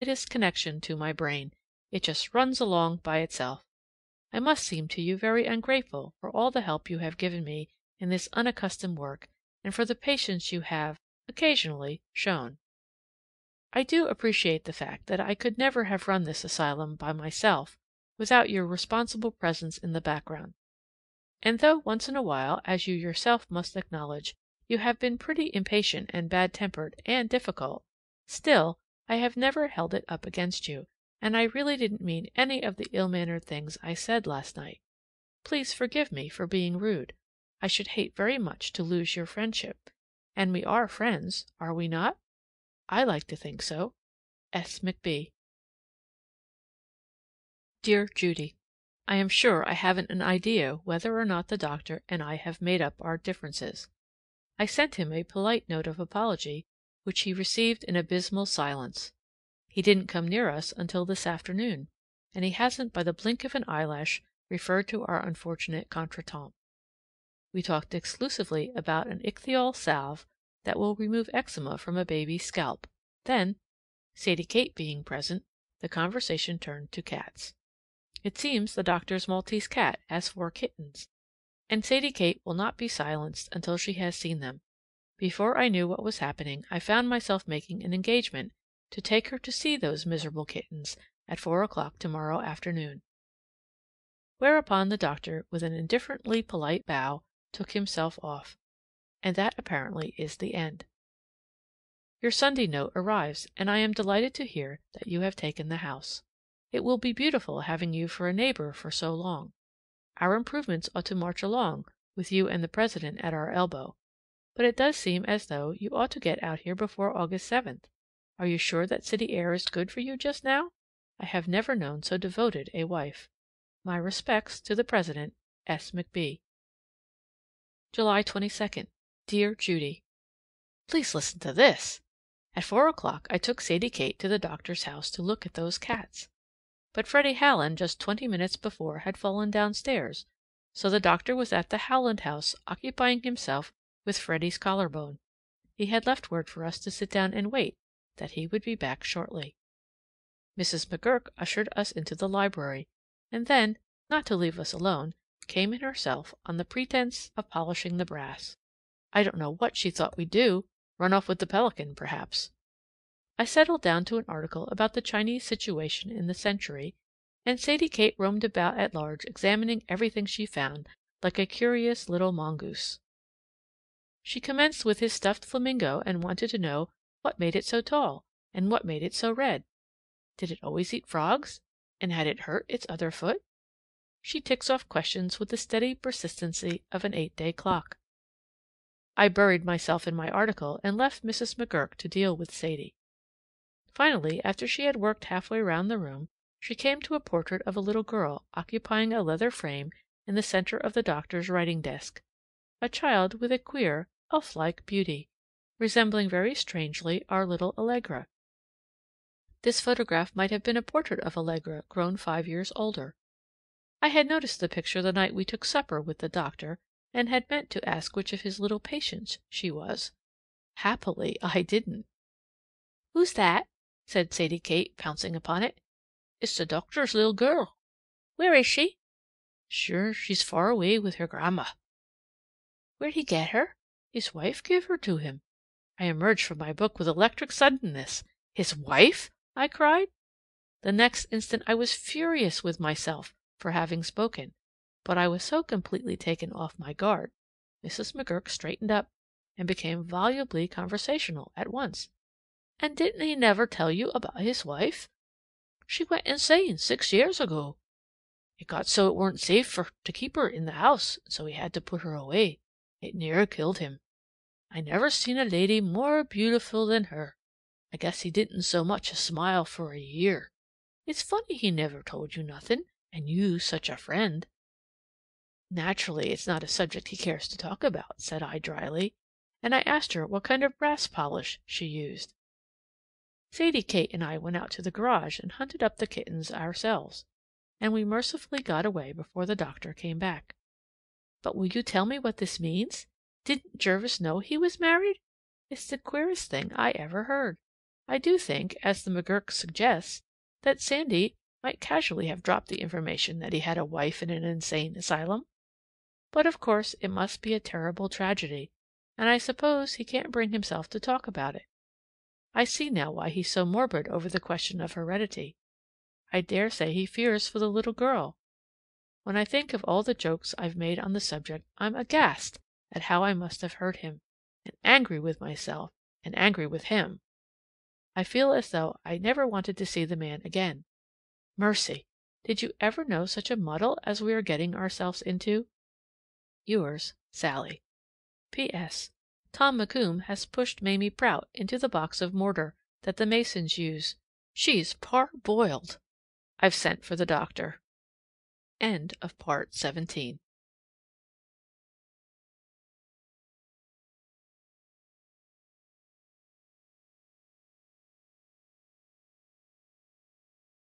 slightest connection to my brain. It just runs along by itself. I must seem to you very ungrateful for all the help you have given me in this unaccustomed work, and for the patience you have, occasionally, shown. I do appreciate the fact that I could never have run this asylum by myself without your responsible presence in the background. And though once in a while, as you yourself must acknowledge, you have been pretty impatient and bad-tempered and difficult, still I have never held it up against you, and I really didn't mean any of the ill-mannered things I said last night. Please forgive me for being rude. I should hate very much to lose your friendship. And we are friends, are we not? I like to think so. S. McB. Dear Judy, I am sure I haven't an idea whether or not the doctor and I have made up our differences. I sent him a polite note of apology, which he received in abysmal silence. He didn't come near us until this afternoon, and he hasn't by the blink of an eyelash referred to our unfortunate contretemps. We talked exclusively about an ichthyol salve that will remove eczema from a baby's scalp. Then, Sadie Kate being present, the conversation turned to cats. It seems the doctor's Maltese cat has 4 kittens, and Sadie Kate will not be silenced until she has seen them. Before I knew what was happening, I found myself making an engagement to take her to see those miserable kittens at 4 o'clock tomorrow afternoon. Whereupon the doctor, with an indifferently polite bow, took himself off. And that apparently is the end. Your Sunday note arrives, and I am delighted to hear that you have taken the house. It will be beautiful having you for a neighbor for so long. Our improvements ought to march along, with you and the president at our elbow. But it does seem as though you ought to get out here before August 7th. Are you sure that city air is good for you just now? I have never known so devoted a wife. My respects to the president, S. McB. July 22nd. Dear Judy, please listen to this. At 4 o'clock I took Sadie Kate to the doctor's house to look at those cats. But Freddie Howland just 20 minutes before had fallen downstairs, so the doctor was at the Howland house occupying himself with Freddie's collarbone. He had left word for us to sit down and wait, that he would be back shortly. Mrs. McGurk ushered us into the library, and then, not to leave us alone, came in herself on the pretense of polishing the brass. I don't know what she thought we'd do, run off with the pelican, perhaps. I settled down to an article about the Chinese situation in the Century, and Sadie Kate roamed about at large examining everything she found, like a curious little mongoose. She commenced with his stuffed flamingo and wanted to know what made it so tall, and what made it so red. Did it always eat frogs? And had it hurt its other foot? She ticks off questions with the steady persistency of an 8-day clock. I buried myself in my article and left Mrs. McGurk to deal with Sadie. Finally, after she had worked halfway round the room, she came to a portrait of a little girl occupying a leather frame in the center of the doctor's writing desk, a child with a queer, elf-like beauty, resembling very strangely our little Allegra. This photograph might have been a portrait of Allegra grown 5 years older. I had noticed the picture the night we took supper with the doctor, and had meant to ask which of his little patients she was. Happily, I didn't. "Who's that?" said Sadie Kate, pouncing upon it. "It's the doctor's little girl." "Where is she?" "Sure, she's far away with her grandma." "Where'd he get her?" "His wife gave her to him." I emerged from my book with electric suddenness. "His wife?" I cried. The next instant I was furious with myself for having spoken, but I was so completely taken off my guard. Mrs. McGurk straightened up and became volubly conversational at once. "And didn't he never tell you about his wife?" "She went insane 6 years ago. It got so it weren't safe to keep her in the house, so he had to put her away. It near killed him. I never seen a lady more beautiful than her. I guess he didn't so much as smile for a year. It's funny he never told you nothing, and you such a friend." "Naturally, it's not a subject he cares to talk about," said I dryly, and I asked her what kind of brass polish she used. Sadie Kate and I went out to the garage and hunted up the kittens ourselves, and we mercifully got away before the doctor came back. But will you tell me what this means? Didn't Jervis know he was married? It's the queerest thing I ever heard. I do think, as the McGurk suggests, that Sandy might casually have dropped the information that he had a wife in an insane asylum. But of course it must be a terrible tragedy, and I suppose he can't bring himself to talk about it. I see now why he's so morbid over the question of heredity. I dare say he fears for the little girl. When I think of all the jokes I've made on the subject, I'm aghast at how I must have hurt him, and angry with myself, and angry with him. I feel as though I never wanted to see the man again. Mercy! Did you ever know such a muddle as we are getting ourselves into? Yours, Sallie. P.S. Tom McComb has pushed Mamie Prout into the box of mortar that the masons use. She's parboiled. I've sent for the doctor. End of Part 17.